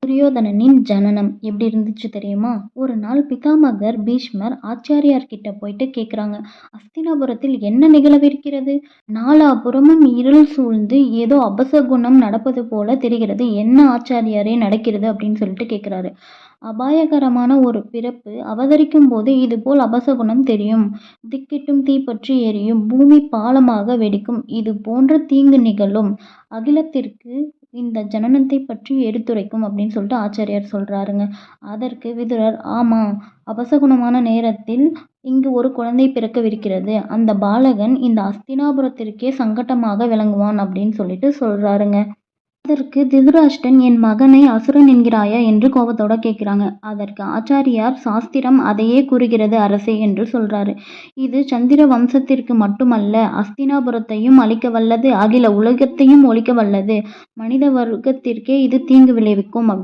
துரியோதனனின் ஜனனம் எப்படி இருந்துச்சு தெரியுமா? ஒரு நாள் பிதாமகர் பீஷ்மர் ஆச்சாரியார் கிட்ட போயிட்டு கேக்குறாங்க, அஸ்தினாபுரத்தில் என்ன நிகழவிருக்கிறது? நாலாபுறமும் இருள் சூழ்ந்து ஏதோ அபசகுனம் நடப்பது போல தெரிகிறது. என்ன ஆச்சாரியாரே நடக்கிறது அப்படின்னு சொல்லிட்டு கேக்குறாரு. அபாயகரமான ஒரு பிறப்பு அவதரிக்கும் போது இதுபோல் அபசகுனம் தெரியும். திக்கெட்டும் தீப்பற்றி எரியும். பூமி பாலமாக வெடிக்கும். இது போன்ற தீங்கு நிகழும். அகிலத்திற்கு இந்த ஜனனத்தை பற்றி எடுத்துரைக்கும் அப்படின்னு சொல்லிட்டு ஆச்சாரியார் சொல்றாருங்க. அதற்கு விதுரர், ஆமா, அபசகுனமான நேரத்தில் இங்கு ஒரு குழந்தை பிறக்கவிருக்கிறது. அந்த பாலகன் இந்த அஸ்தினாபுரத்திற்கே சங்கட்டமாக விளங்குவான் அப்படின்னு சொல்லிட்டு சொல்றாருங்க. அதற்கு திருதராஷ்டிரன், என் மகனை அசுரன் என்கிறாயா என்று கோபத்தோட கேட்கிறாங்க. அதற்கு ஆச்சாரியார், சாஸ்திரம் அதையே கூறுகிறது அரசே என்று சொல்றாரு. இது சந்திர வம்சத்திற்கு மட்டுமல்ல, அஸ்தினாபுரத்தையும் அழிக்க வல்லது, அகில உலகத்தையும் ஒழிக்க வல்லது. மனித வர்க்கத்திற்கே இது தீங்கு விளைவிக்கும் அப்படின்னு